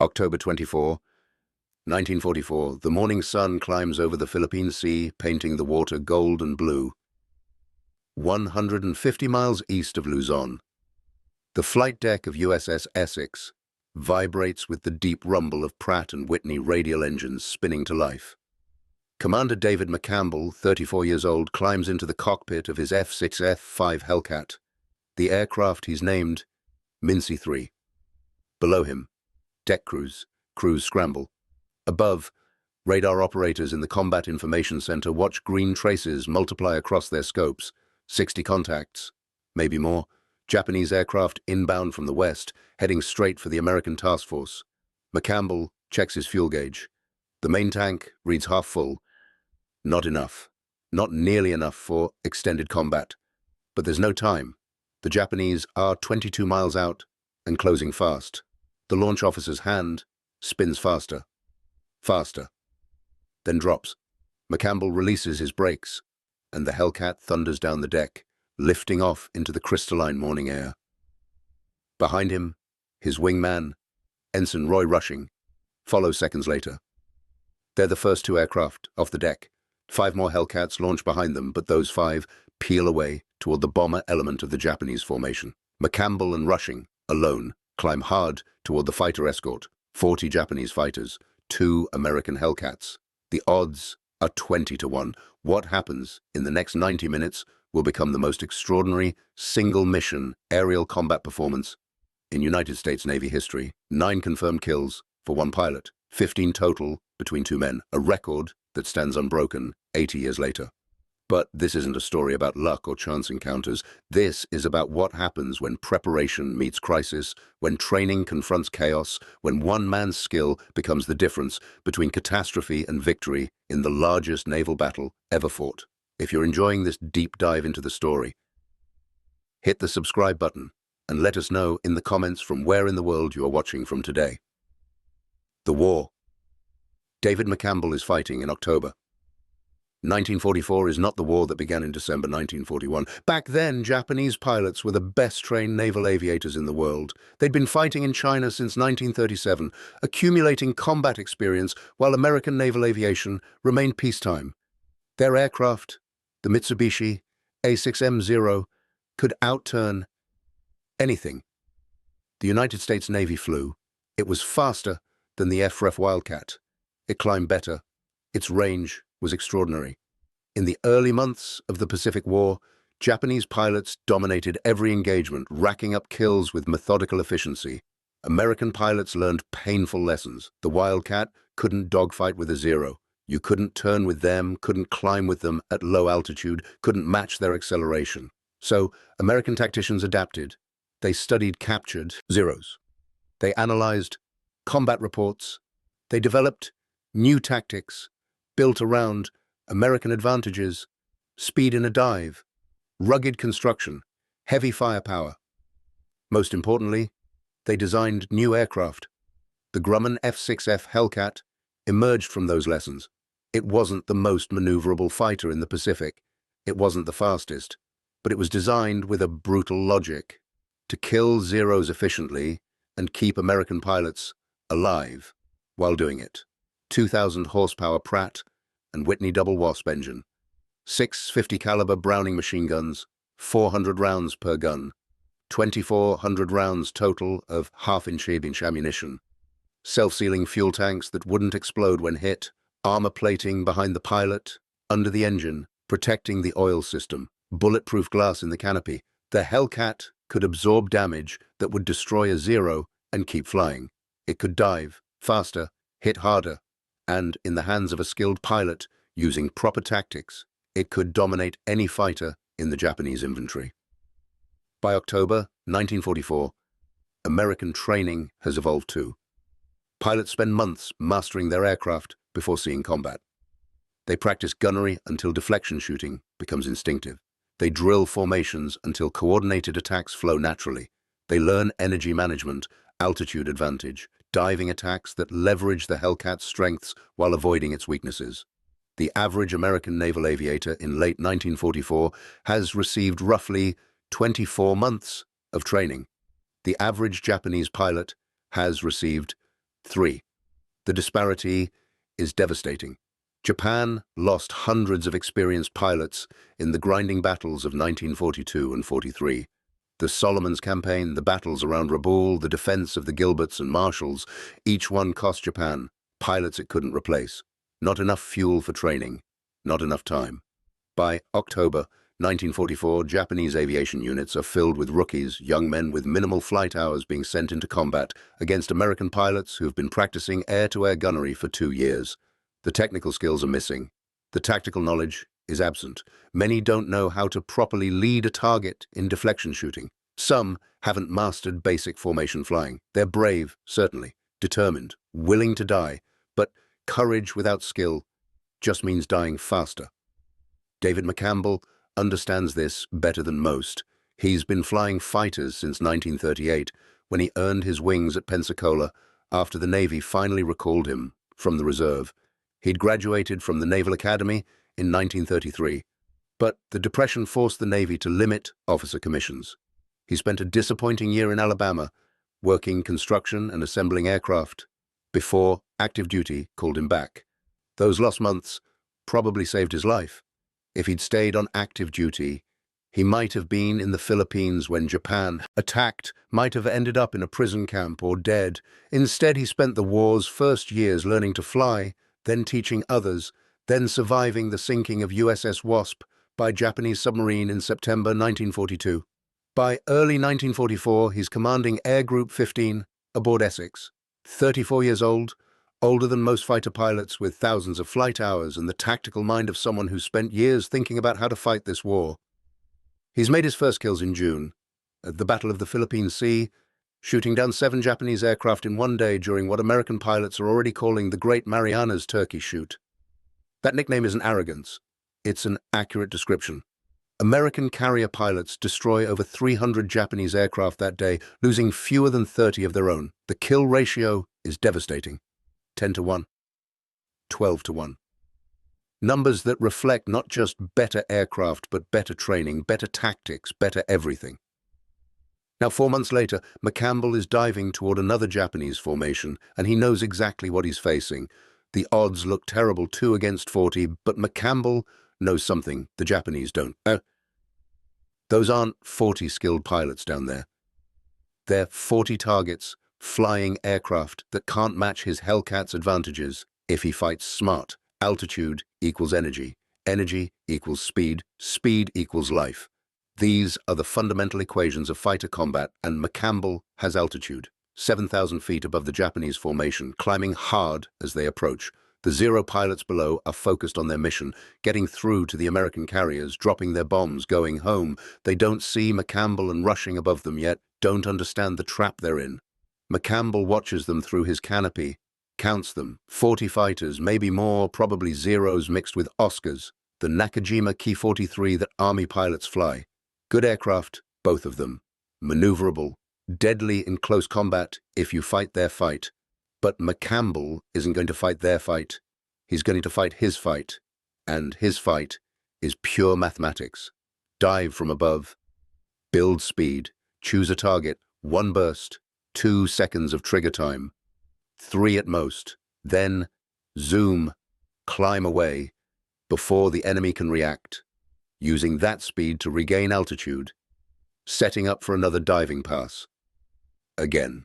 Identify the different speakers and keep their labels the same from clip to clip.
Speaker 1: October 24, 1944, the morning sun climbs over the Philippine Sea, painting the water gold and blue. 150 miles east of Luzon, the flight deck of USS Essex vibrates with the deep rumble of Pratt & Whitney radial engines spinning to life. Commander David McCampbell, 34 years old, climbs into the cockpit of his F-6F-5 Hellcat, the aircraft he's named Mincy 3. Below him, deck crews scramble. Above, radar operators in the Combat Information Center watch green traces multiply across their scopes. 60 contacts, maybe more. Japanese aircraft inbound from the west, heading straight for the American task force. McCampbell checks his fuel gauge. The main tank reads half full. Not enough. Not nearly enough for extended combat. But there's no time. The Japanese are 22 miles out and closing fast. The launch officer's hand spins faster. Faster. Then drops. McCampbell releases his brakes, and the Hellcat thunders down the deck, lifting off into the crystalline morning air. Behind him, his wingman, Ensign Roy Rushing, follows seconds later. They're the first two aircraft off the deck. 5 more Hellcats launch behind them, but those 5 peel away toward the bomber element of the Japanese formation. McCampbell and Rushing, alone, climb hard toward the fighter escort. 40 Japanese fighters, 2 American Hellcats. The odds are 20 to 1. What happens in the next 90 minutes will become the most extraordinary single-mission aerial combat performance in United States Navy history. 9 confirmed kills for 1 pilot, 15 total between 2 men, a record that stands unbroken 80 years later. But this isn't a story about luck or chance encounters. This is about what happens when preparation meets crisis, when training confronts chaos, when one man's skill becomes the difference between catastrophe and victory in the largest naval battle ever fought. If you're enjoying this deep dive into the story, hit the subscribe button and let us know in the comments from where in the world you are watching from today. The war. David McCampbell is fighting in October. 1944 is not the war that began in December 1941. Back then, Japanese pilots were the best-trained naval aviators in the world. They'd been fighting in China since 1937, accumulating combat experience while American naval aviation remained peacetime. Their aircraft, the Mitsubishi A6M0, could outturn anything the United States Navy flew. It was faster than the F-REF Wildcat. It climbed better. Its range was extraordinary. In the early months of the Pacific War, Japanese pilots dominated every engagement, racking up kills with methodical efficiency. American pilots learned painful lessons. The Wildcat couldn't dogfight with a Zero. You couldn't turn with them, couldn't climb with them at low altitude, couldn't match their acceleration. So American tacticians adapted. They studied captured Zeros. They analyzed combat reports. They developed new tactics built around American advantages, speed in a dive, rugged construction, heavy firepower. Most importantly, they designed new aircraft. The Grumman F-6F Hellcat emerged from those lessons. It wasn't the most maneuverable fighter in the Pacific. It wasn't the fastest, but it was designed with a brutal logic to kill Zeros efficiently and keep American pilots alive while doing it. 2,000 horsepower Pratt & Whitney double wasp engine, 6 50 caliber Browning machine guns, 400 rounds per gun, 2,400 rounds total of half-inch ammunition, self-sealing fuel tanks that wouldn't explode when hit, armor plating behind the pilot, under the engine, protecting the oil system, bulletproof glass in the canopy. The Hellcat could absorb damage that would destroy a Zero and keep flying. It could dive faster, hit harder, and, in the hands of a skilled pilot using proper tactics, it could dominate any fighter in the Japanese infantry. By October 1944, American training has evolved too. Pilots spend months mastering their aircraft before seeing combat. They practice gunnery until deflection shooting becomes instinctive. They drill formations until coordinated attacks flow naturally. They learn energy management, altitude advantage, diving attacks that leverage the Hellcat's strengths while avoiding its weaknesses. The average American naval aviator in late 1944 has received roughly 24 months of training. The average Japanese pilot has received 3. The disparity is devastating. Japan lost hundreds of experienced pilots in the grinding battles of 1942 and 43. The Solomons campaign, the battles around Rabaul, the defense of the Gilberts and Marshalls, each one cost Japan pilots it couldn't replace. Not enough fuel for training, not enough time. By October 1944, Japanese aviation units are filled with rookies, young men with minimal flight hours being sent into combat against American pilots who've been practicing air-to-air gunnery for 2 years. The technical skills are missing. The tactical knowledge is absent. Many don't know how to properly lead a target in deflection shooting. Some haven't mastered basic formation flying. They're brave, certainly, determined, willing to die, but courage without skill just means dying faster. David McCampbell understands this better than most. He's been flying fighters since 1938, when he earned his wings at Pensacola after the Navy finally recalled him from the reserve. He'd graduated from the Naval Academy in 1933, but the Depression forced the Navy to limit officer commissions. He spent a disappointing year in Alabama, working construction and assembling aircraft, before active duty called him back. Those lost months probably saved his life. If he'd stayed on active duty, he might have been in the Philippines when Japan attacked, might have ended up in a prison camp or dead. Instead, he spent the war's first years learning to fly, then teaching others, then surviving the sinking of USS Wasp by Japanese submarine in September 1942. By early 1944, he's commanding Air Group 15 aboard Essex. 34 years old, older than most fighter pilots with thousands of flight hours and the tactical mind of someone who spent years thinking about how to fight this war. He's made his first kills in June, at the Battle of the Philippine Sea, shooting down 7 Japanese aircraft in one day during what American pilots are already calling the Great Marianas Turkey Shoot. That nickname isn't arrogance. It's an accurate description. American carrier pilots destroy over 300 Japanese aircraft that day, losing fewer than 30 of their own. The kill ratio is devastating. 10-1, 12-1. Numbers that reflect not just better aircraft, but better training, better tactics, better everything. Now, 4 months later, McCampbell is diving toward another Japanese formation, and he knows exactly what he's facing. The odds look terrible, 2 against 40, but McCampbell knows something the Japanese don't. Those aren't 40 skilled pilots down there. They're 40 targets, flying aircraft that can't match his Hellcat's advantages if he fights smart. Altitude equals energy. Energy equals speed. Speed equals life. These are the fundamental equations of fighter combat, and McCampbell has altitude, 7,000 feet above the Japanese formation, climbing hard as they approach. The Zero pilots below are focused on their mission, getting through to the American carriers, dropping their bombs, going home. They don't see McCampbell and rushing above them yet, don't understand the trap they're in. McCampbell watches them through his canopy, counts them, 40 fighters, maybe more, probably Zeros mixed with Oscars, the Nakajima Ki-43 that Army pilots fly. Good aircraft, both of them. Maneuverable, deadly in close combat if you fight their fight. But McCampbell isn't going to fight their fight. He's going to fight his fight. And his fight is pure mathematics. Dive from above, build speed, choose a target, 1 burst, 2 seconds of trigger time, 3 at most, then zoom, climb away before the enemy can react, using that speed to regain altitude, setting up for another diving pass. Again,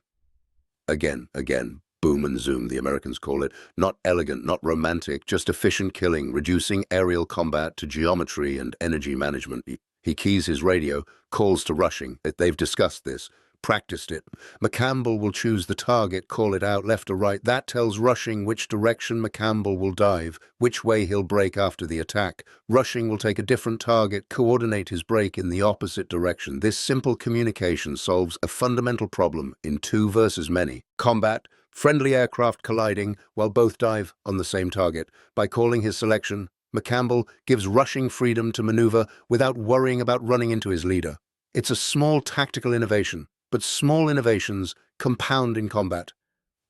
Speaker 1: boom and zoom, the Americans call it. Not elegant, not romantic, just efficient killing, reducing aerial combat to geometry and energy management. He keys his radio, calls to rushing. They've discussed this, practiced it. McCampbell will choose the target, call it out, left or right. That tells rushing which direction McCampbell will dive, which way he'll brake after the attack. Rushing will take a different target, coordinate his brake in the opposite direction. This simple communication solves a fundamental problem in 2 versus many. Combat, friendly aircraft colliding while both dive on the same target. By calling his selection, McCampbell gives rushing freedom to maneuver without worrying about running into his leader. It's a small tactical innovation, but small innovations compound in combat.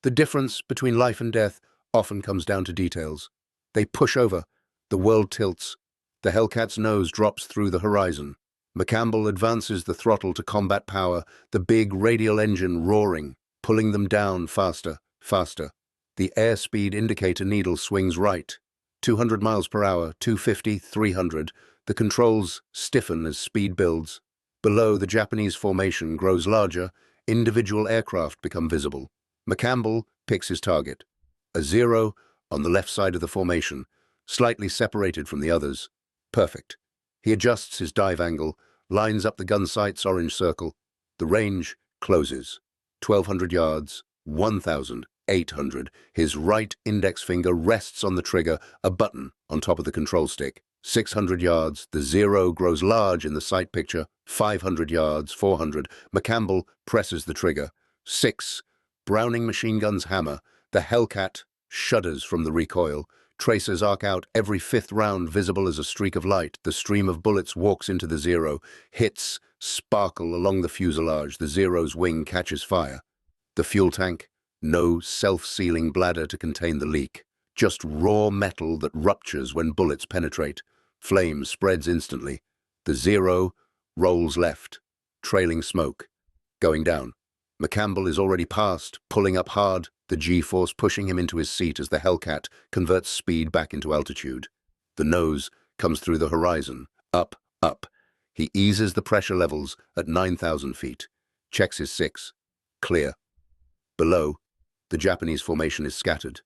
Speaker 1: The difference between life and death often comes down to details. They push over, the world tilts, the Hellcat's nose drops through the horizon. McCampbell advances the throttle to combat power, the big radial engine roaring, pulling them down faster. Faster. The airspeed indicator needle swings right. 200 miles per hour, 250, 300. The controls stiffen as speed builds. Below, the Japanese formation grows larger. Individual aircraft become visible. McCampbell picks his target. A 0 on the left side of the formation, slightly separated from the others. Perfect. He adjusts his dive angle, lines up the gun sight's orange circle. The range closes. 1,200 yards, 1,800. His right index finger rests on the trigger, a button on top of the control stick. 600 yards, the 0 grows large in the sight picture. 500 yards, 400. McCampbell presses the trigger. 6. Browning machine guns hammer. The Hellcat shudders from the recoil. Tracers arc out, every fifth round visible as a streak of light. The stream of bullets walks into the 0. Hits sparkle along the fuselage. The 0's wing catches fire. The fuel tank, no self-sealing bladder to contain the leak. Just raw metal that ruptures when bullets penetrate. Flame spreads instantly. The 0 rolls left, trailing smoke. Going down. McCampbell is already past, pulling up hard, the G-force pushing him into his seat as the Hellcat converts speed back into altitude. The nose comes through the horizon, up, up. He eases the pressure levels at 9,000 feet. Checks his 6. Clear. Below, the Japanese formation is scattered.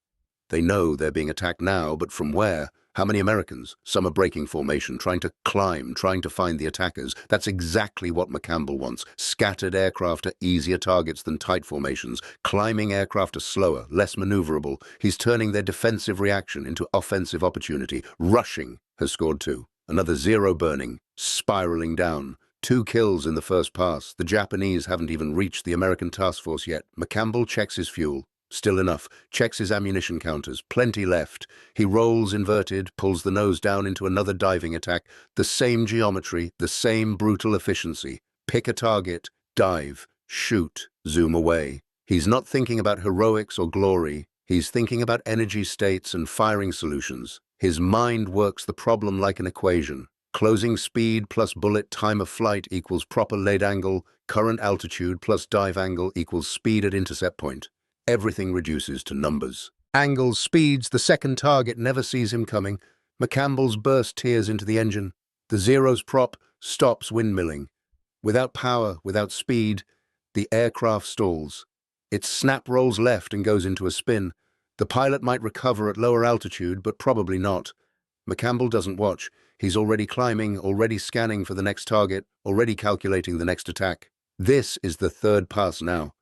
Speaker 1: They know they're being attacked now, but from where? How many Americans? Some are breaking formation, trying to climb, trying to find the attackers. That's exactly what McCampbell wants. Scattered aircraft are easier targets than tight formations. Climbing aircraft are slower, less maneuverable. He's turning their defensive reaction into offensive opportunity. Rushing has scored 2. Another 0 burning, spiraling down. 2 kills in the first pass. The Japanese haven't even reached the American task force yet. McCampbell checks his fuel. Still enough. Checks his ammunition counters. Plenty left. He rolls inverted, pulls the nose down into another diving attack. The same geometry, the same brutal efficiency. Pick a target, dive, shoot, zoom away. He's not thinking about heroics or glory. He's thinking about energy states and firing solutions. His mind works the problem like an equation. Closing speed plus bullet time of flight equals proper lead angle. Current altitude plus dive angle equals speed at intercept point. Everything reduces to numbers. Angles, speeds, the second target never sees him coming. McCampbell's burst tears into the engine. The 0's prop stops windmilling. Without power, without speed, the aircraft stalls. Its snap rolls left and goes into a spin. The pilot might recover at lower altitude, but probably not. McCampbell doesn't watch. He's already climbing, already scanning for the next target, already calculating the next attack. This is the third pass now.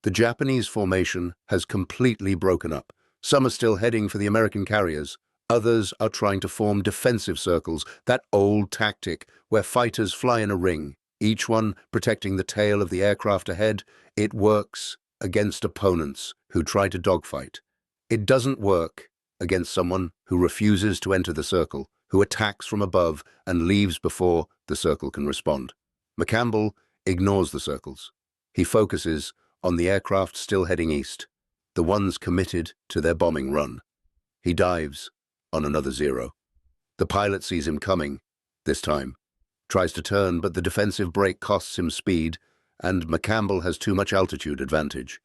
Speaker 1: The Japanese formation has completely broken up. Some are still heading for the American carriers. Others are trying to form defensive circles, that old tactic where fighters fly in a ring, each one protecting the tail of the aircraft ahead. It works against opponents who try to dogfight. It doesn't work against someone who refuses to enter the circle, who attacks from above and leaves before the circle can respond. McCampbell ignores the circles. He focuses on the aircraft still heading east, the ones committed to their bombing run. He dives on another 0. The pilot sees him coming, this time. Tries to turn, but the defensive brake costs him speed, and McCampbell has too much altitude advantage.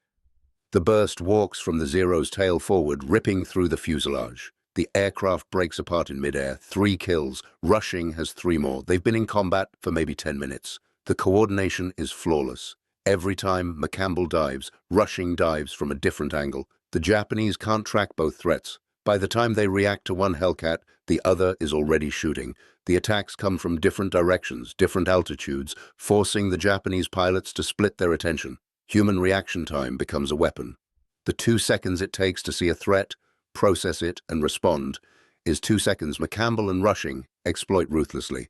Speaker 1: The burst walks from the 0's tail forward, ripping through the fuselage. The aircraft breaks apart in midair. 3 kills. Rushing has 3 more. They've been in combat for maybe 10 minutes. The coordination is flawless. Every time McCampbell dives, Rushing dives from a different angle. The Japanese can't track both threats. By the time they react to one Hellcat, the other is already shooting. The attacks come from different directions, different altitudes, forcing the Japanese pilots to split their attention. Human reaction time becomes a weapon. The 2 seconds it takes to see a threat, process it, and respond is 2 seconds McCampbell and Rushing exploit ruthlessly.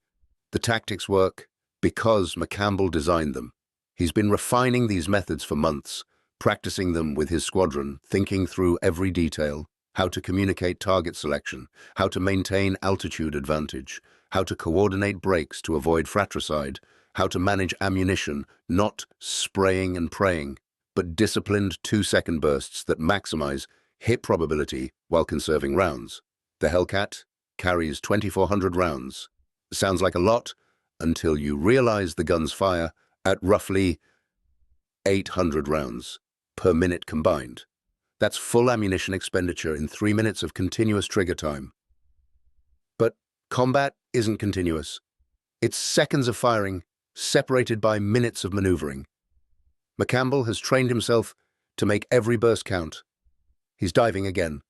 Speaker 1: The tactics work because McCampbell designed them. He's been refining these methods for months, practicing them with his squadron, thinking through every detail, how to communicate target selection, how to maintain altitude advantage, how to coordinate brakes to avoid fratricide, how to manage ammunition, not spraying and praying, but disciplined 2-second bursts that maximize hit probability while conserving rounds. The Hellcat carries 2,400 rounds. Sounds like a lot until you realize the guns fire at roughly 800 rounds per minute combined. That's full ammunition expenditure in 3 minutes of continuous trigger time. But combat isn't continuous. It's seconds of firing, separated by minutes of maneuvering. McCampbell has trained himself to make every burst count. He's diving again.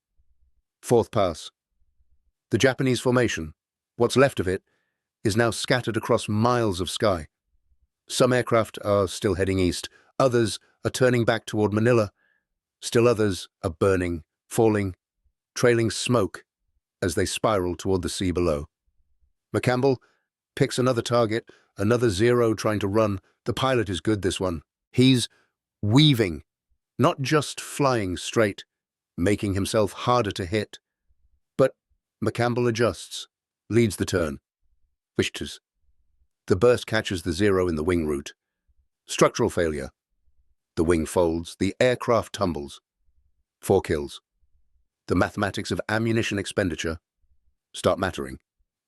Speaker 1: Fourth pass. The Japanese formation, what's left of it, is now scattered across miles of sky. Some aircraft are still heading east, others are turning back toward Manila. Still others are burning, falling, trailing smoke as they spiral toward the sea below. McCampbell picks another target, another Zero trying to run. The pilot is good, this one. He's weaving, not just flying straight, making himself harder to hit. But McCampbell adjusts, leads the turn. Wishes. The burst catches the Zero in the wing root. Structural failure. The wing folds, the aircraft tumbles. 4 kills. The mathematics of ammunition expenditure start mattering.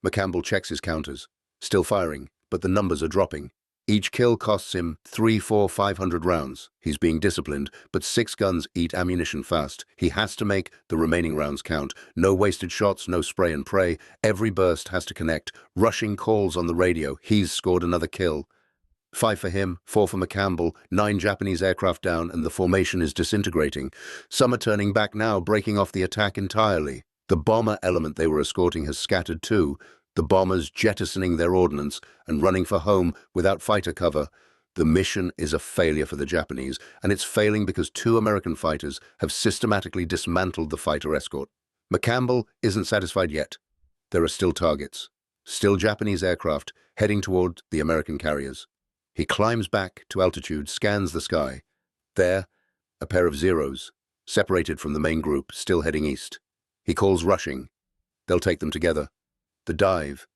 Speaker 1: McCampbell checks his counters. Still firing, but the numbers are dropping. Each kill costs him 3, 4, 500 rounds. He's being disciplined, but 6 guns eat ammunition fast. He has to make the remaining rounds count. No wasted shots, no spray and pray. Every burst has to connect. Rushing calls on the radio. He's scored another kill. 5 for him, 4 for McCampbell, 9 Japanese aircraft down, and the formation is disintegrating. Some are turning back now, breaking off the attack entirely. The bomber element they were escorting has scattered too, the bombers jettisoning their ordnance and running for home without fighter cover. The mission is a failure for the Japanese, and it's failing because 2 American fighters have systematically dismantled the fighter escort. McCampbell isn't satisfied yet. There are still targets, still Japanese aircraft heading toward the American carriers. He climbs back to altitude, scans the sky. There, a pair of Zeros, separated from the main group, still heading east. He calls rushing. They'll take them together. The dive,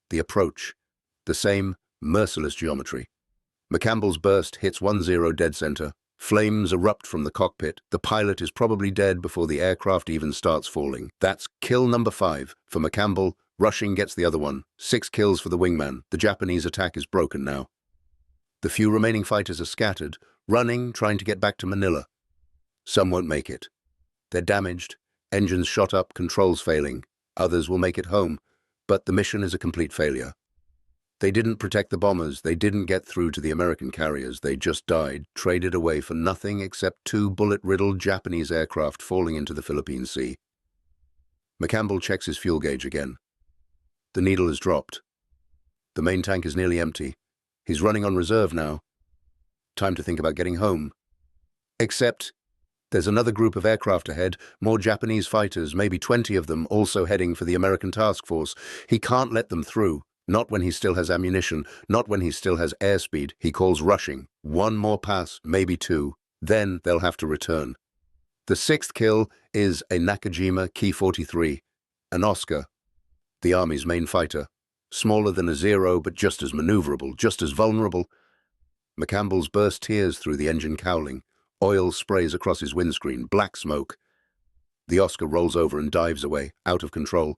Speaker 1: the approach, the same merciless geometry. McCampbell's burst hits 1 Zero dead center. Flames erupt from the cockpit. The pilot is probably dead before the aircraft even starts falling. That's kill number 5 for McCampbell. Rushing gets the other one. 6 kills for the wingman. The Japanese attack is broken now. The few remaining fighters are scattered, running, trying to get back to Manila. Some won't make it. They're damaged, engines shot up, controls failing. Others will make it home, but the mission is a complete failure. They didn't protect the bombers, they didn't get through to the American carriers, they just died, traded away for nothing except 2 bullet-riddled Japanese aircraft falling into the Philippine Sea. McCampbell checks his fuel gauge again. The needle has dropped. The main tank is nearly empty. He's running on reserve now. Time to think about getting home. Except there's another group of aircraft ahead, more Japanese fighters, maybe 20 of them, also heading for the American task force. He can't let them through, not when he still has ammunition, not when he still has airspeed. He calls rushing. 1 more pass, maybe 2. Then they'll have to return. The 6th kill is a Nakajima Ki-43, an Oscar, the Army's main fighter. Smaller than a Zero, but just as maneuverable, just as vulnerable. McCampbell's burst tears through the engine cowling. Oil sprays across his windscreen, black smoke. The Oscar rolls over and dives away, out of control.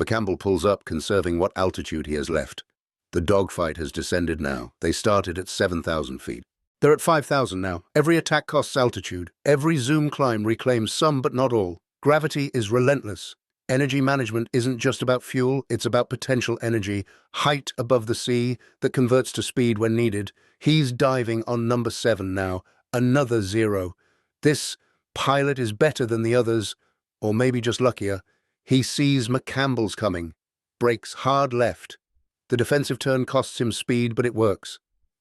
Speaker 1: McCampbell pulls up, conserving what altitude he has left. The dogfight has descended now. They started at 7,000 feet. They're at 5,000 now. Every attack costs altitude. Every zoom climb reclaims some but not all. Gravity is relentless. Energy management isn't just about fuel, it's about potential energy, height above the sea that converts to speed when needed. He's diving on number 7 now, another Zero. This pilot is better than the others, or maybe just luckier. He sees McCampbell's coming, brakes hard left. The defensive turn costs him speed, but it works.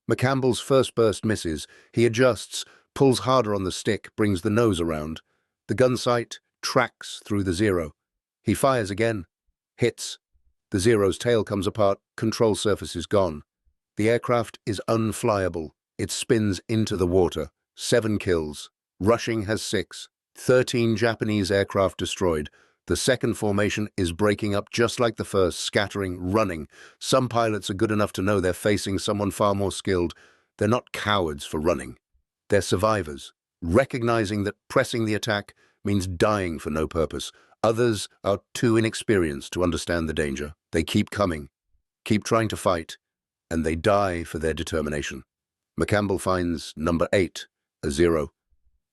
Speaker 1: McCampbell's first burst misses. He adjusts, pulls harder on the stick, brings the nose around. The gun sight tracks through the Zero. He fires again. Hits. The Zero's tail comes apart, control surface is gone. The aircraft is unflyable. It spins into the water. 7 kills. Rushing has 6. 13 Japanese aircraft destroyed. The second formation is breaking up just like the first, scattering, running. Some pilots are good enough to know they're facing someone far more skilled. They're not cowards for running. They're survivors, recognizing that pressing the attack means dying for no purpose. Others are too inexperienced to understand the danger. They keep coming, keep trying to fight, and they die for their determination. McCampbell finds number 8, a Zero.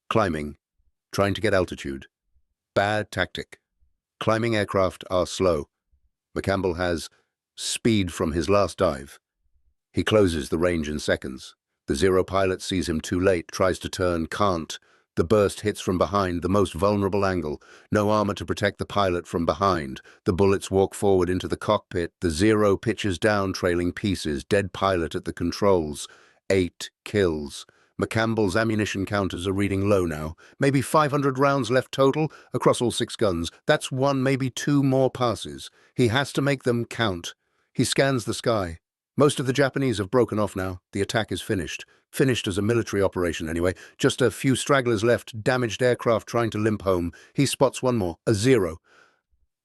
Speaker 1: Climbing, trying to get altitude. Bad tactic. Climbing aircraft are slow. McCampbell has speed from his last dive. He closes the range in seconds. The Zero pilot sees him too late, tries to turn, can't. The burst hits from behind, the most vulnerable angle. No armor to protect the pilot from behind. The bullets walk forward into the cockpit. The Zero pitches down, trailing pieces. Dead pilot at the controls. 8 kills. McCampbell's ammunition counters are reading low now. Maybe 500 rounds left total across all 6 guns. That's 1, maybe 2 more passes. He has to make them count. He scans the sky. Most of the Japanese have broken off now. The attack is finished. Finished as a military operation anyway. Just a few stragglers left, damaged aircraft trying to limp home. He spots one more, a Zero.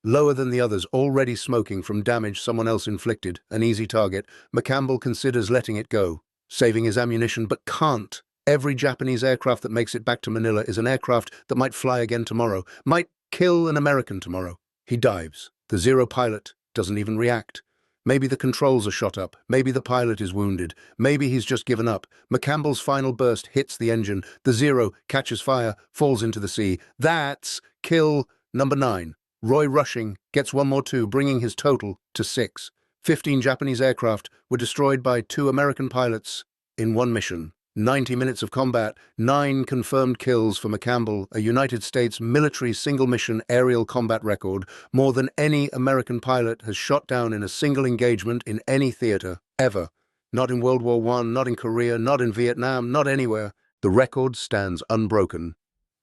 Speaker 1: Lower than the others, already smoking from damage someone else inflicted. An easy target. McCampbell considers letting it go, saving his ammunition, but can't. Every Japanese aircraft that makes it back to Manila is an aircraft that might fly again tomorrow, might kill an American tomorrow. He dives. The Zero pilot doesn't even react. Maybe the controls are shot up. Maybe the pilot is wounded. Maybe he's just given up. McCampbell's final burst hits the engine. The Zero catches fire, falls into the sea. That's kill number 9. Roy Rushing gets 1 more 2, bringing his total to 6. 15 Japanese aircraft were destroyed by 2 American pilots in one mission. 90 minutes of combat, 9 confirmed kills for McCampbell, a United States military single-mission aerial combat record, more than any American pilot has shot down in a single engagement in any theater, ever. Not in World War I, not in Korea, not in Vietnam, not anywhere. The record stands unbroken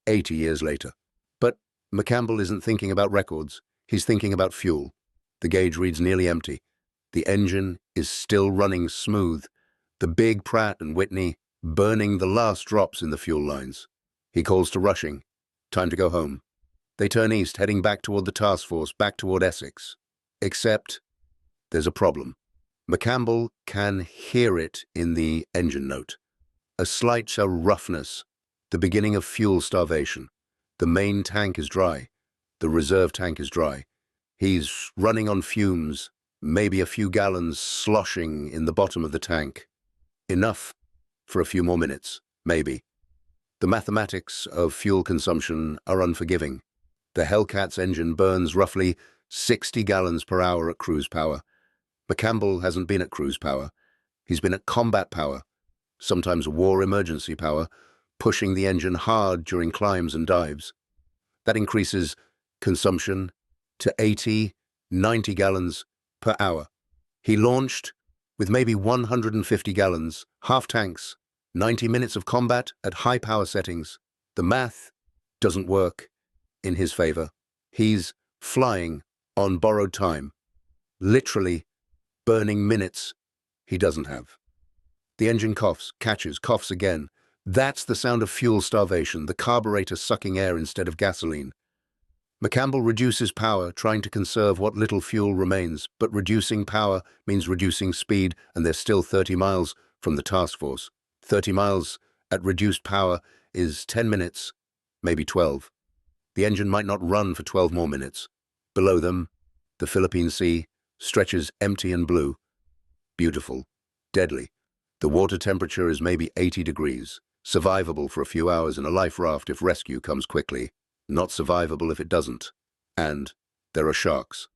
Speaker 1: 80 years later. But McCampbell isn't thinking about records. He's thinking about fuel. The gauge reads nearly empty. The engine is still running smooth. The big Pratt and Whitney burning the last drops in the fuel lines. He calls to Rushing. Time to go home. They turn east, heading back toward the task force, back toward Essex. Except there's a problem. McCampbell can hear it in the engine note. A slight roughness, the beginning of fuel starvation. The main tank is dry. The reserve tank is dry. He's running on fumes, maybe a few gallons sloshing in the bottom of the tank. Enough for a few more minutes, maybe. The mathematics of fuel consumption are unforgiving. The Hellcat's engine burns roughly 60 gallons per hour at cruise power. McCampbell hasn't been at cruise power. He's been at combat power, sometimes war emergency power, pushing the engine hard during climbs and dives. That increases consumption to 80, 90 gallons per hour. He launched with maybe 150 gallons, half tanks, 90 minutes of combat at high power settings. The math doesn't work in his favor. He's flying on borrowed time, literally burning minutes he doesn't have. The engine coughs, catches, coughs again. That's the sound of fuel starvation, the carburetor sucking air instead of gasoline. McCampbell reduces power, trying to conserve what little fuel remains, but reducing power means reducing speed, and they're still 30 miles from the task force. 30 miles at reduced power is 10 minutes, maybe 12. The engine might not run for 12 more minutes. Below them, the Philippine Sea stretches empty and blue. Beautiful, deadly. The water temperature is maybe 80 degrees, survivable for a few hours in a life raft if rescue comes quickly. Not survivable if it doesn't. And there are sharks.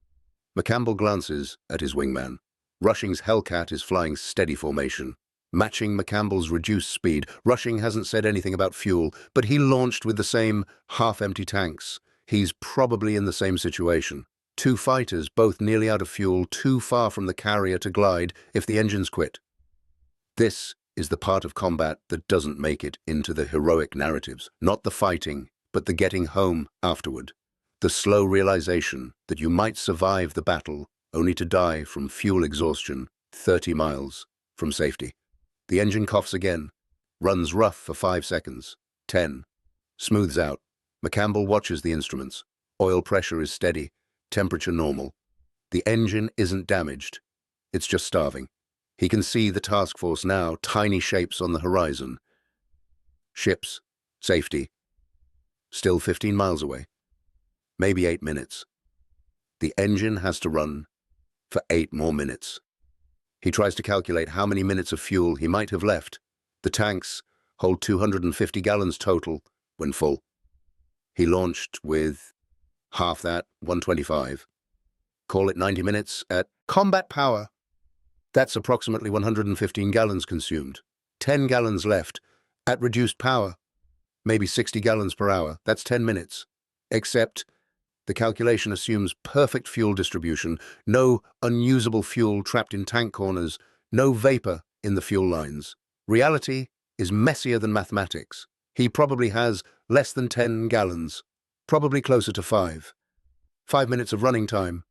Speaker 1: McCampbell glances at his wingman. Rushing's Hellcat is flying steady formation, matching McCampbell's reduced speed. Rushing hasn't said anything about fuel, but he launched with the same half-empty tanks. He's probably in the same situation. 2 fighters, both nearly out of fuel, too far from the carrier to glide if the engines quit. This is the part of combat that doesn't make it into the heroic narratives. Not the fighting, but the getting home afterward. The slow realization that you might survive the battle only to die from fuel exhaustion 30 miles from safety. The engine coughs again, runs rough for 5 seconds, 10, smooths out. McCampbell watches the instruments. Oil pressure is steady, temperature normal. The engine isn't damaged, it's just starving. He can see the task force now, tiny shapes on the horizon. Ships, safety. Still 15 miles away. Maybe 8 minutes. The engine has to run for 8 more minutes. He tries to calculate how many minutes of fuel he might have left. The tanks hold 250 gallons total when full. He launched with half that, 125. Call it 90 minutes at combat power. That's approximately 115 gallons consumed. 10 gallons left at reduced power. Maybe 60 gallons per hour. That's 10 minutes. Except the calculation assumes perfect fuel distribution, no unusable fuel trapped in tank corners, no vapor in the fuel lines. Reality is messier than mathematics. He probably has less than 10 gallons, probably closer to 5. 5 minutes of running time.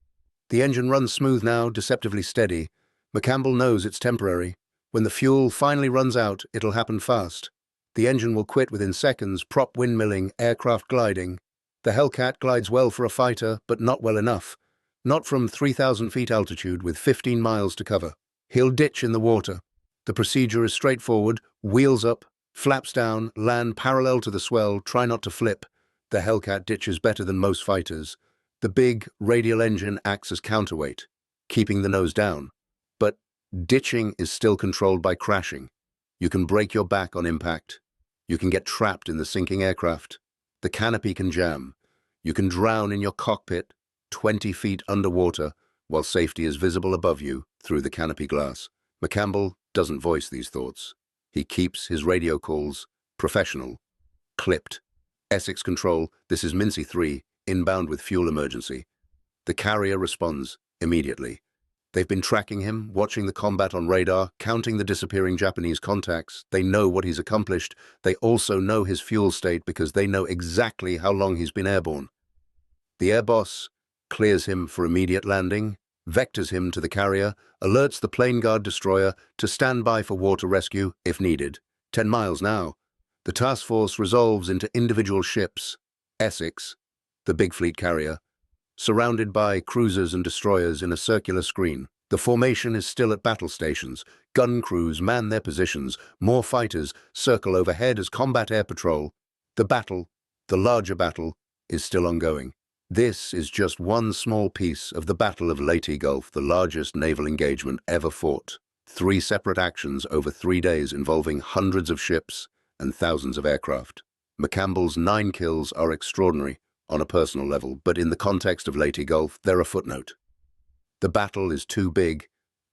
Speaker 1: The engine runs smooth now, deceptively steady. McCampbell knows it's temporary. When the fuel finally runs out, it'll happen fast. The engine will quit within seconds, prop windmilling, aircraft gliding. The Hellcat glides well for a fighter, but not well enough. Not from 3,000 feet altitude with 15 miles to cover. He'll ditch in the water. The procedure is straightforward: wheels up, flaps down, land parallel to the swell, try not to flip. The Hellcat ditches better than most fighters. The big radial engine acts as counterweight, keeping the nose down. But ditching is still controlled by crashing. You can break your back on impact. You can get trapped in the sinking aircraft. The canopy can jam. You can drown in your cockpit, 20 feet underwater, while safety is visible above you through the canopy glass. McCampbell doesn't voice these thoughts. He keeps his radio calls professional, clipped. Essex Control, this is Mincy 3, inbound with fuel emergency. The carrier responds immediately. They've been tracking him, watching the combat on radar, counting the disappearing Japanese contacts. They know what he's accomplished. They also know his fuel state because they know exactly how long he's been airborne. The air boss clears him for immediate landing, vectors him to the carrier, alerts the plane guard destroyer to stand by for water rescue if needed. 10 miles now. The task force resolves into individual ships. Essex, the big fleet carrier, surrounded by cruisers and destroyers in a circular screen. The formation is still at battle stations. Gun crews man their positions. More fighters circle overhead as combat air patrol. The battle, the larger battle, is still ongoing. This is just one small piece of the Battle of Leyte Gulf, the largest naval engagement ever fought. 3 separate actions over 3 days involving hundreds of ships and thousands of aircraft. McCampbell's 9 kills are extraordinary on a personal level, but in the context of Leyte Gulf, they're a footnote. The battle is too big,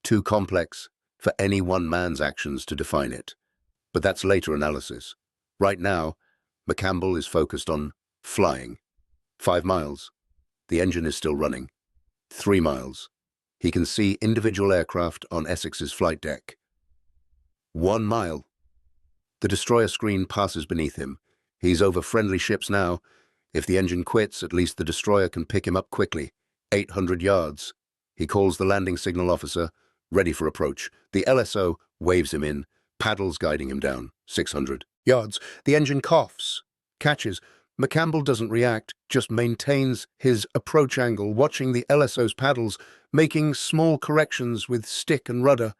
Speaker 1: too complex for any one man's actions to define it. But that's later analysis. Right now, McCampbell is focused on flying. 5 miles. The engine is still running. 3 miles. He can see individual aircraft on Essex's flight deck. 1 mile. The destroyer screen passes beneath him. He's over friendly ships now. If the engine quits, at least the destroyer can pick him up quickly. 800 yards. He calls the landing signal officer, ready for approach. The LSO waves him in, paddles guiding him down. 600 yards. The engine coughs, catches. McCampbell doesn't react, just maintains his approach angle, watching the LSO's paddles, making small corrections with stick and rudder.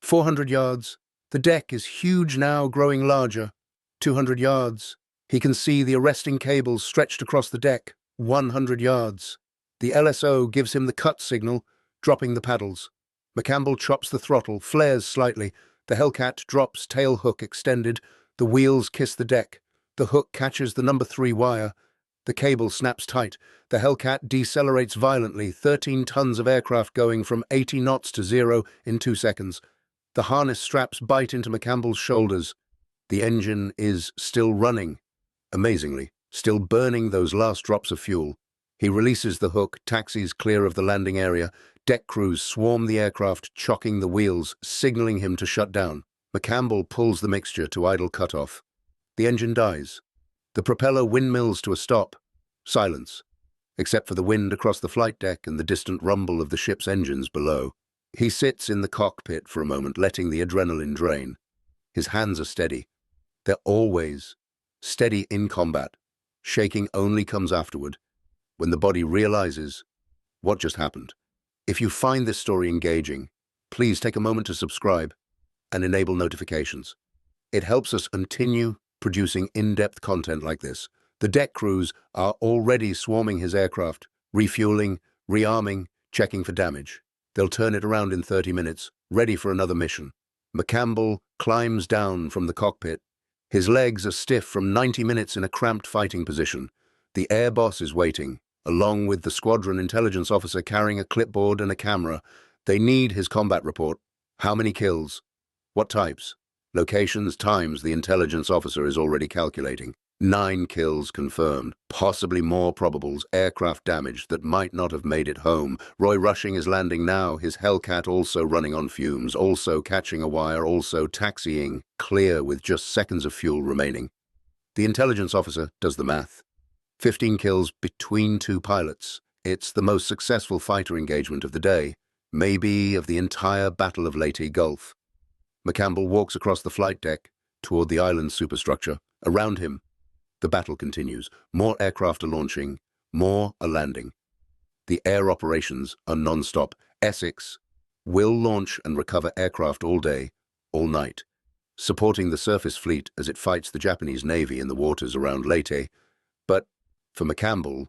Speaker 1: 400 yards. The deck is huge now, growing larger. 200 yards. He can see the arresting cables stretched across the deck. 100 yards. The LSO gives him the cut signal, dropping the paddles. McCampbell chops the throttle, flares slightly. The Hellcat drops, tail hook extended. The wheels kiss the deck. The hook catches the number 3 wire. The cable snaps tight. The Hellcat decelerates violently, 13 tons of aircraft going from 80 knots to 0 in 2 seconds. The harness straps bite into McCampbell's shoulders. The engine is still running. Amazingly, still burning those last drops of fuel. He releases the hook, taxis clear of the landing area. Deck crews swarm the aircraft, chocking the wheels, signaling him to shut down. McCampbell pulls the mixture to idle cutoff. The engine dies. The propeller windmills to a stop. Silence, except for the wind across the flight deck and the distant rumble of the ship's engines below. He sits in the cockpit for a moment, letting the adrenaline drain. His hands are steady. They're always steady in combat. Shaking only comes afterward, when the body realizes what just happened. If you find this story engaging, please take a moment to subscribe and enable notifications. It helps us continue producing in-depth content like this. The deck crews are already swarming his aircraft, refueling, rearming, checking for damage. They'll turn it around in 30 minutes, ready for another mission. McCampbell climbs down from the cockpit. His legs are stiff from 90 minutes in a cramped fighting position. The air boss is waiting, along with the squadron intelligence officer carrying a clipboard and a camera. They need his combat report. How many kills? What types? Locations, times the intelligence officer is already calculating. 9 kills confirmed, possibly more probables, aircraft damage that might not have made it home. Roy Rushing is landing now, his Hellcat also running on fumes, also catching a wire, also taxiing, clear with just seconds of fuel remaining. The intelligence officer does the math. 15 kills between 2 pilots. It's the most successful fighter engagement of the day, maybe of the entire Battle of Leyte Gulf. McCampbell walks across the flight deck toward the island's superstructure. Around him, the battle continues. More aircraft are launching, more are landing. The air operations are non-stop. Essex will launch and recover aircraft all day, all night, supporting the surface fleet as it fights the Japanese Navy in the waters around Leyte. But for McCampbell,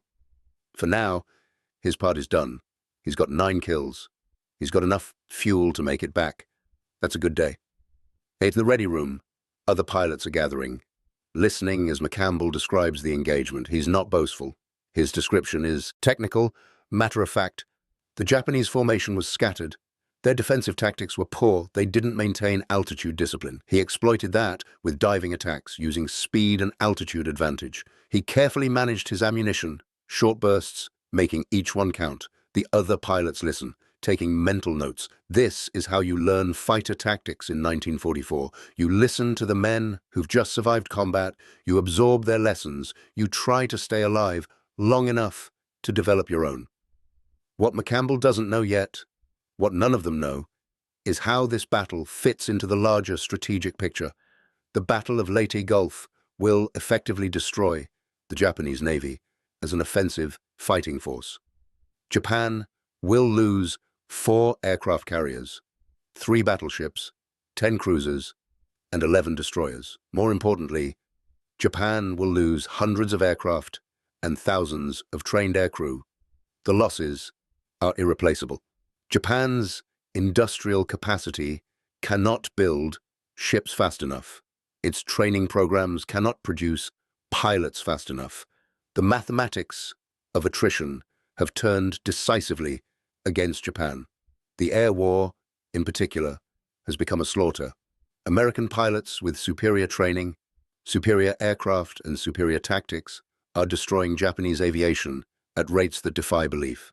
Speaker 1: for now, his part is done. He's got 9 kills. He's got enough fuel to make it back. That's a good day. At the ready room, other pilots are gathering, listening as McCampbell describes the engagement. He's not boastful. His description is technical, matter-of-fact. The Japanese formation was scattered. Their defensive tactics were poor. They didn't maintain altitude discipline. He exploited that with diving attacks, using speed and altitude advantage. He carefully managed his ammunition, short bursts, making each one count. The other pilots listen, taking mental notes. This is how you learn fighter tactics in 1944. You listen to the men who've just survived combat, you absorb their lessons, you try to stay alive long enough to develop your own. What McCampbell doesn't know yet, what none of them know, is how this battle fits into the larger strategic picture. The Battle of Leyte Gulf will effectively destroy the Japanese Navy as an offensive fighting force. Japan will lose 4 aircraft carriers, 3 battleships, 10 cruisers, and 11 destroyers. More importantly, Japan will lose hundreds of aircraft and thousands of trained aircrew. The losses are irreplaceable. Japan's industrial capacity cannot build ships fast enough. Its training programs cannot produce pilots fast enough. The mathematics of attrition have turned decisively against Japan. The air war, in particular, has become a slaughter. American pilots with superior training, superior aircraft, and superior tactics are destroying Japanese aviation at rates that defy belief.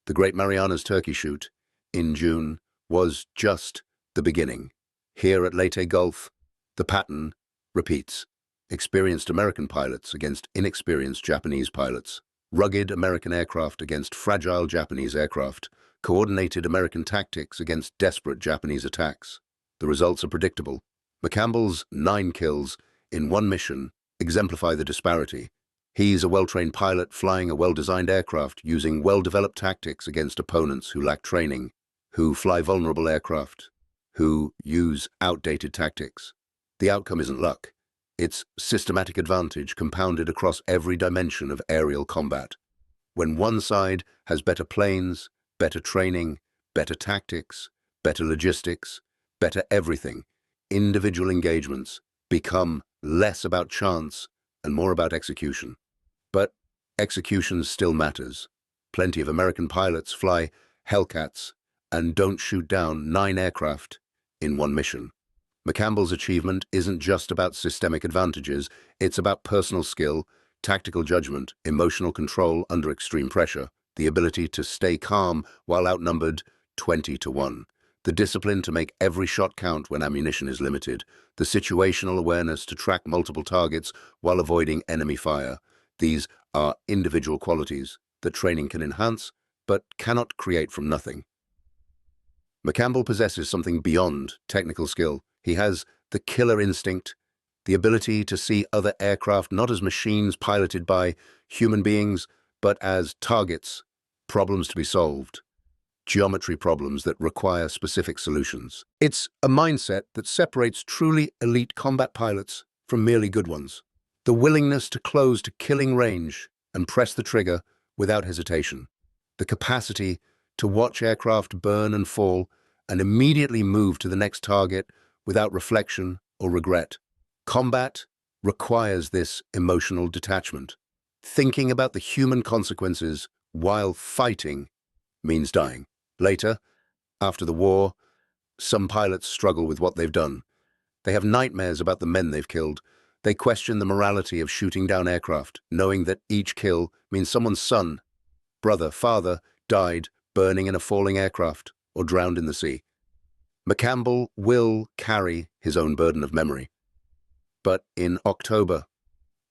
Speaker 1: The Great Marianas Turkey Shoot in June was just the beginning. Here at Leyte Gulf, the pattern repeats. Experienced American pilots against inexperienced Japanese pilots. Rugged American aircraft against fragile Japanese aircraft, coordinated American tactics against desperate Japanese attacks. The results are predictable. McCampbell's 9 kills in one mission exemplify the disparity. He's a well-trained pilot flying a well-designed aircraft using well-developed tactics against opponents who lack training, who fly vulnerable aircraft, who use outdated tactics. The outcome isn't luck. It's systematic advantage compounded across every dimension of aerial combat. When one side has better planes, better training, better tactics, better logistics, better everything, individual engagements become less about chance and more about execution. But execution still matters. Plenty of American pilots fly Hellcats and don't shoot down 9 aircraft in one mission. McCampbell's achievement isn't just about systemic advantages, it's about personal skill, tactical judgment, emotional control under extreme pressure, the ability to stay calm while outnumbered 20-1, the discipline to make every shot count when ammunition is limited, the situational awareness to track multiple targets while avoiding enemy fire. These are individual qualities that training can enhance, but cannot create from nothing. McCampbell possesses something beyond technical skill. He has the killer instinct, the ability to see other aircraft not as machines piloted by human beings, but as targets, problems to be solved, geometry problems that require specific solutions. It's a mindset that separates truly elite combat pilots from merely good ones. The willingness to close to killing range and press the trigger without hesitation. The capacity to watch aircraft burn and fall and immediately move to the next target without reflection or regret. Combat requires this emotional detachment. Thinking about the human consequences while fighting means dying. Later, after the war, some pilots struggle with what they've done. They have nightmares about the men they've killed. They question the morality of shooting down aircraft, knowing that each kill means someone's son, brother, father died burning in a falling aircraft or drowned in the sea. McCampbell will carry his own burden of memory. But in October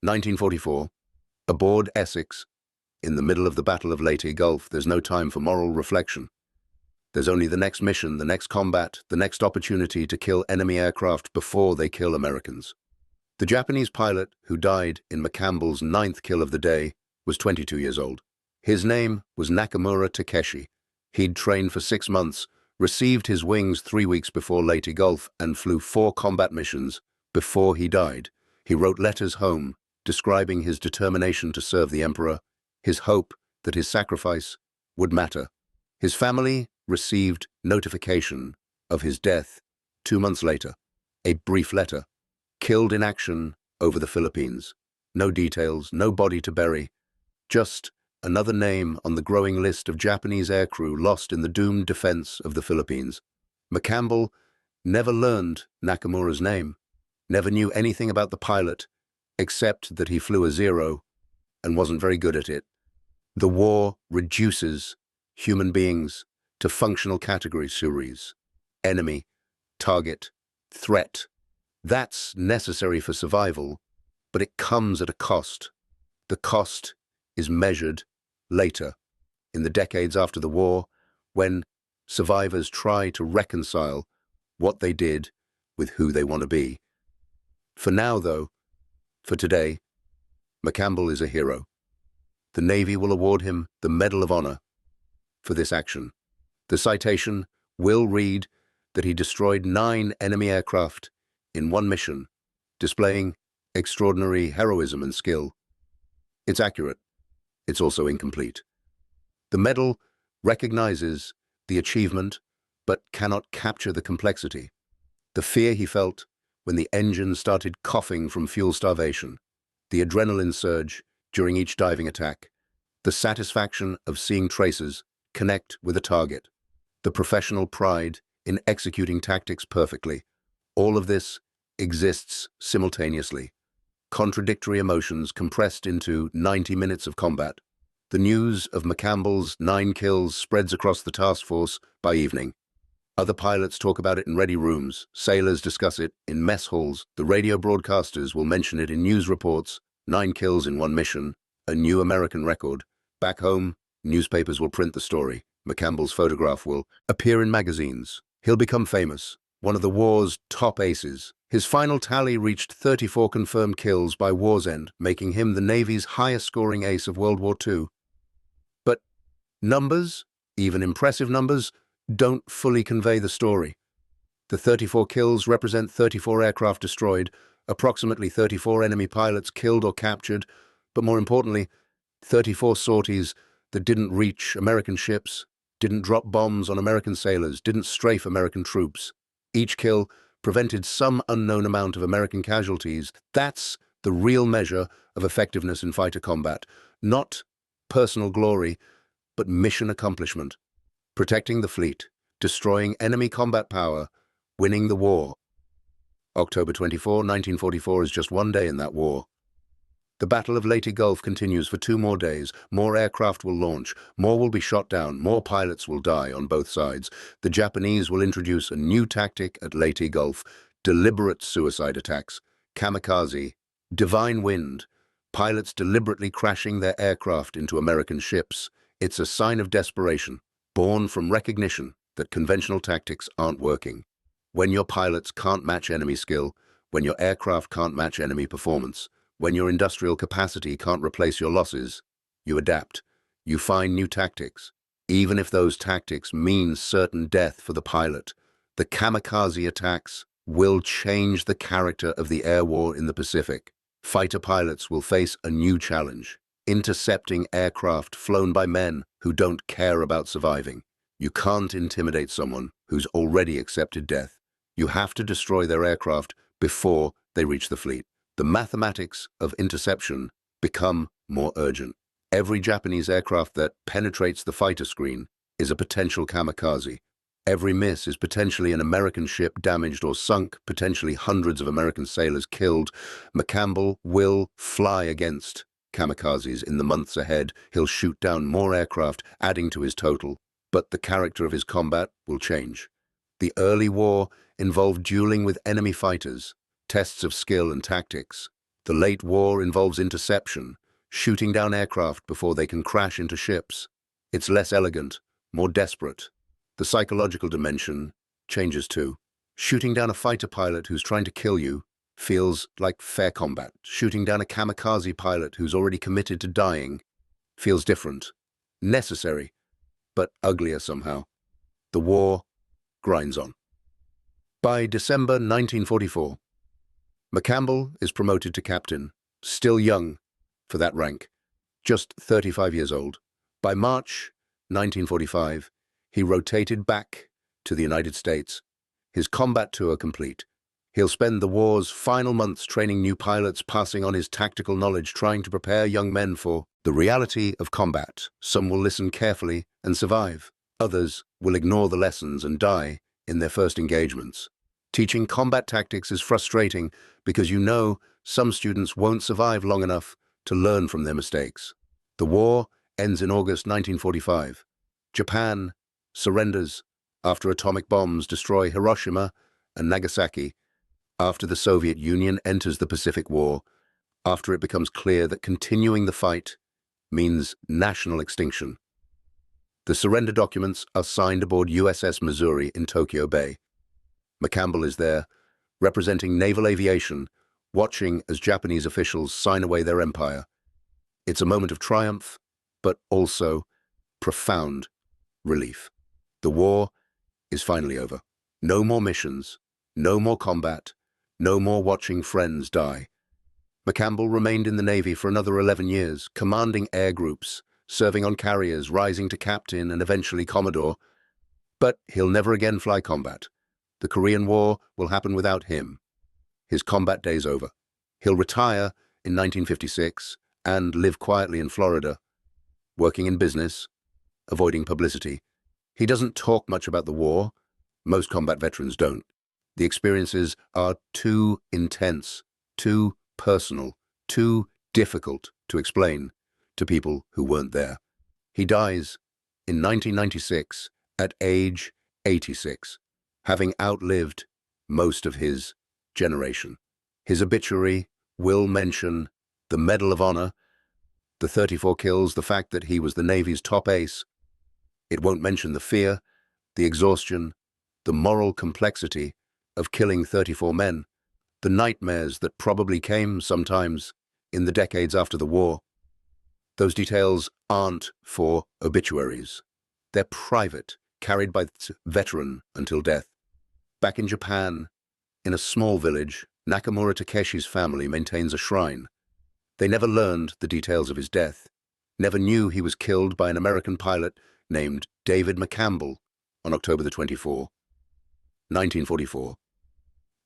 Speaker 1: 1944, aboard Essex, in the middle of the Battle of Leyte Gulf, there's no time for moral reflection. There's only the next mission, the next combat, the next opportunity to kill enemy aircraft before they kill Americans. The Japanese pilot who died in McCampbell's 9th kill of the day was 22 years old. His name was Nakamura Takeshi. He'd trained for 6 months, received his wings 3 weeks before Leyte Gulf, and flew 4 combat missions before he died. He wrote letters home, describing his determination to serve the Emperor, his hope that his sacrifice would matter. His family received notification of his death 2 months later. A brief letter. Killed in action over the Philippines. No details, no body to bury. Just another name on the growing list of Japanese aircrew lost in the doomed defense of the Philippines. McCampbell never learned Nakamura's name, never knew anything about the pilot, except that he flew a Zero and wasn't very good at it. The war reduces human beings to functional categories: enemy, target, threat. That's necessary for survival, but it comes at a cost. The cost is measured later, in the decades after the war, when survivors try to reconcile what they did with who they want to be. For now, though, for today, McCampbell is a hero. The Navy will award him the Medal of Honor for this action. The citation will read that he destroyed 9 enemy aircraft in one mission, displaying extraordinary heroism and skill. It's accurate. It's also incomplete. The medal recognizes the achievement, but cannot capture the complexity. The fear he felt when the engine started coughing from fuel starvation, the adrenaline surge during each diving attack, the satisfaction of seeing tracers connect with a target, the professional pride in executing tactics perfectly. All of this exists simultaneously. Contradictory emotions compressed into 90 minutes of combat. The news of McCampbell's 9 kills spreads across the task force by evening. Other pilots talk about it in ready rooms. Sailors discuss it in mess halls. The radio broadcasters will mention it in news reports. 9 kills in one mission, a new American record. Back home, newspapers will print the story. McCampbell's photograph will appear in magazines. He'll become famous, one of the war's top aces. His final tally reached 34 confirmed kills by war's end, making him the Navy's highest-scoring ace of World War II. But numbers, even impressive numbers, don't fully convey the story. The 34 kills represent 34 aircraft destroyed, approximately 34 enemy pilots killed or captured, but more importantly, 34 sorties that didn't reach American ships, didn't drop bombs on American sailors, didn't strafe American troops. Each kill prevented some unknown amount of American casualties. That's the real measure of effectiveness in fighter combat. Not personal glory, but mission accomplishment. Protecting the fleet, destroying enemy combat power, winning the war. October 24, 1944 is just one day in that war. The Battle of Leyte Gulf continues for 2 more days. More aircraft will launch, more will be shot down, more pilots will die on both sides. The Japanese will introduce a new tactic at Leyte Gulf: deliberate suicide attacks, kamikaze, divine wind, pilots deliberately crashing their aircraft into American ships. It's a sign of desperation, born from recognition that conventional tactics aren't working. When your pilots can't match enemy skill, when your aircraft can't match enemy performance, when your industrial capacity can't replace your losses, you adapt. You find new tactics, even if those tactics mean certain death for the pilot. The kamikaze attacks will change the character of the air war in the Pacific. Fighter pilots will face a new challenge: intercepting aircraft flown by men who don't care about surviving. You can't intimidate someone who's already accepted death. You have to destroy their aircraft before they reach the fleet. The mathematics of interception become more urgent. Every Japanese aircraft that penetrates the fighter screen is a potential kamikaze. Every miss is potentially an American ship damaged or sunk, potentially hundreds of American sailors killed. McCampbell will fly against kamikazes in the months ahead. He'll shoot down more aircraft, adding to his total. But the character of his combat will change. The early war involved dueling with enemy fighters, tests of skill and tactics. The late war involves interception, shooting down aircraft before they can crash into ships. It's less elegant, more desperate. The psychological dimension changes too. Shooting down a fighter pilot who's trying to kill you feels like fair combat. Shooting down a kamikaze pilot who's already committed to dying feels different, necessary, but uglier somehow. The war grinds on. By December 1944, McCampbell is promoted to captain, still young for that rank, just 35 years old. By March 1945, he rotated back to the United States, his combat tour complete. He'll spend the war's final months training new pilots, passing on his tactical knowledge, trying to prepare young men for the reality of combat. Some will listen carefully and survive. Others will ignore the lessons and die in their first engagements. Teaching combat tactics is frustrating because you know some students won't survive long enough to learn from their mistakes. The war ends in August 1945. Japan surrenders after atomic bombs destroy Hiroshima and Nagasaki, after the Soviet Union enters the Pacific War, after it becomes clear that continuing the fight means national extinction. The surrender documents are signed aboard USS Missouri in Tokyo Bay. McCampbell is there, representing naval aviation, watching as Japanese officials sign away their empire. It's a moment of triumph, but also profound relief. The war is finally over. No more missions, no more combat, no more watching friends die. McCampbell remained in the Navy for another 11 years, commanding air groups, serving on carriers, rising to captain and eventually Commodore. But he'll never again fly combat. The Korean War will happen without him. His combat day's over. He'll retire in 1956 and live quietly in Florida, working in business, avoiding publicity. He doesn't talk much about the war. Most combat veterans don't. The experiences are too intense, too personal, too difficult to explain to people who weren't there. He dies in 1996 at age 86, having outlived most of his generation. His obituary will mention the Medal of Honor, the 34 kills, the fact that he was the Navy's top ace. It won't mention the fear, the exhaustion, the moral complexity of killing 34 men, the nightmares that probably came sometimes in the decades after the war. Those details aren't for obituaries. They're private, carried by the veteran until death. Back in Japan, in a small village, Nakamura Takeshi's family maintains a shrine. They never learned the details of his death, never knew he was killed by an American pilot named David McCampbell on October the 24th, 1944.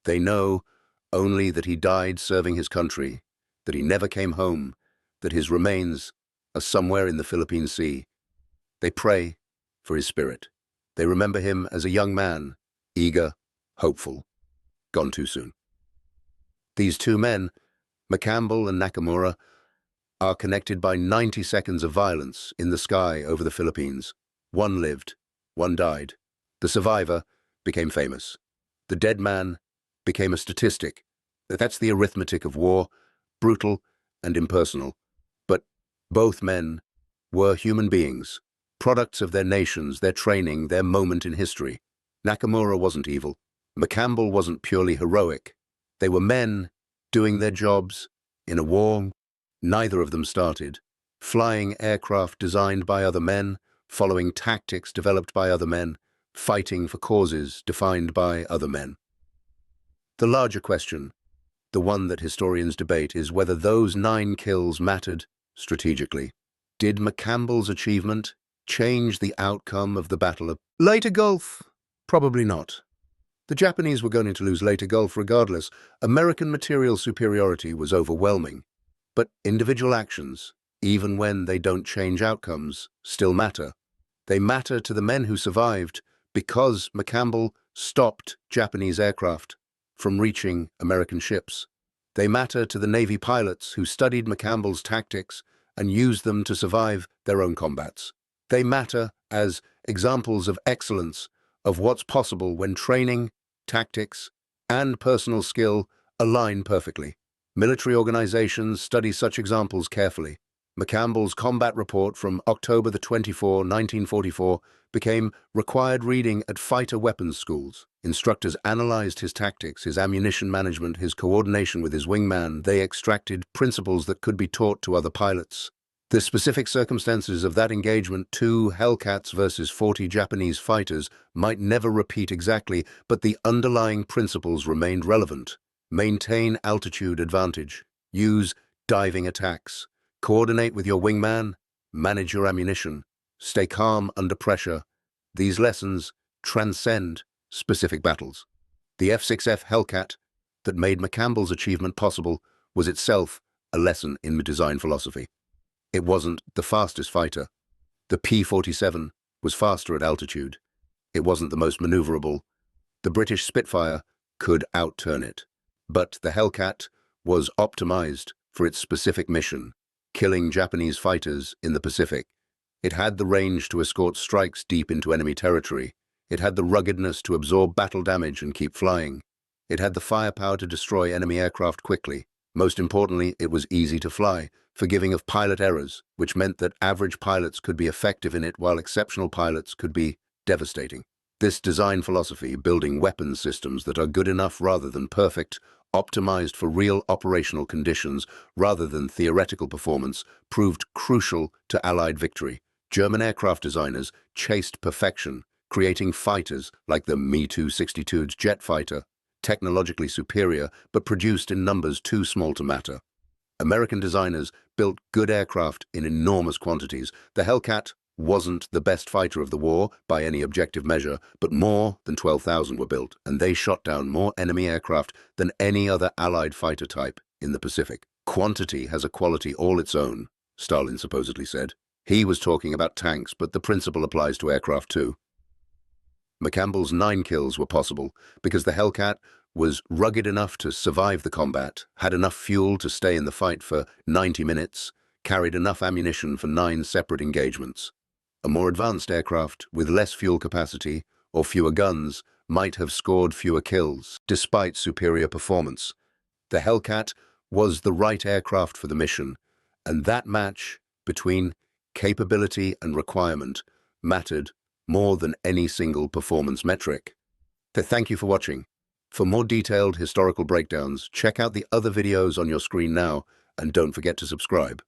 Speaker 1: They know only that he died serving his country, that he never came home, that his remains are somewhere in the Philippine Sea. They pray for his spirit. They remember him as a young man, eager, hopeful, gone too soon. These two men, McCampbell and Nakamura, are connected by 90 seconds of violence in the sky over the Philippines. One lived, one died. The survivor became famous. The dead man became a statistic. That's the arithmetic of war, brutal and impersonal. But both men were human beings, products of their nations, their training, their moment in history. Nakamura wasn't evil. McCampbell wasn't purely heroic. They were men doing their jobs in a war neither of them started, flying aircraft designed by other men, following tactics developed by other men, fighting for causes defined by other men. The larger question, the one that historians debate, is whether those 9 kills mattered strategically. Did McCampbell's achievement change the outcome of the Battle of Leyte Gulf? Probably not. The Japanese were going to lose Leyte Gulf regardless. American material superiority was overwhelming. But individual actions, even when they don't change outcomes, still matter. They matter to the men who survived because McCampbell stopped Japanese aircraft from reaching American ships. They matter to the Navy pilots who studied McCampbell's tactics and used them to survive their own combats. They matter as examples of excellence, of what's possible when training, tactics, and personal skill align perfectly. Military organizations study such examples carefully. McCampbell's combat report from October 24, 1944, became required reading at fighter weapons schools. Instructors analyzed his tactics, his ammunition management, his coordination with his wingman. They extracted principles that could be taught to other pilots. The specific circumstances of that engagement, 2 Hellcats versus 40 Japanese fighters, might never repeat exactly, but the underlying principles remained relevant. Maintain altitude advantage. Use diving attacks. Coordinate with your wingman. Manage your ammunition. Stay calm under pressure. These lessons transcend specific battles. The F-6F Hellcat that made McCampbell's achievement possible was itself a lesson in design philosophy. It wasn't the fastest fighter. The P-47 was faster at altitude. It wasn't the most maneuverable. The British Spitfire could outturn it. But the Hellcat was optimized for its specific mission, killing Japanese fighters in the Pacific. It had the range to escort strikes deep into enemy territory. It had the ruggedness to absorb battle damage and keep flying. It had the firepower to destroy enemy aircraft quickly. Most importantly, it was easy to fly, forgiving of pilot errors, which meant that average pilots could be effective in it while exceptional pilots could be devastating. This design philosophy, building weapons systems that are good enough rather than perfect, optimized for real operational conditions rather than theoretical performance, proved crucial to Allied victory. German aircraft designers chased perfection, creating fighters like the Me-262's jet fighter, technologically superior but produced in numbers too small to matter. American designers built good aircraft in enormous quantities. The Hellcat wasn't the best fighter of the war by any objective measure, but more than 12,000 were built, and they shot down more enemy aircraft than any other Allied fighter type in the Pacific. Quantity has a quality all its own, Stalin supposedly said. He was talking about tanks, but the principle applies to aircraft too. McCampbell's 9 kills were possible because the Hellcat was rugged enough to survive the combat, had enough fuel to stay in the fight for 90 minutes, carried enough ammunition for 9 separate engagements. A more advanced aircraft with less fuel capacity or fewer guns might have scored fewer kills, despite superior performance. The Hellcat was the right aircraft for the mission, and that match between capability and requirement mattered more than any single performance metric. Thank you for watching. For more detailed historical breakdowns, check out the other videos on your screen now, and don't forget to subscribe.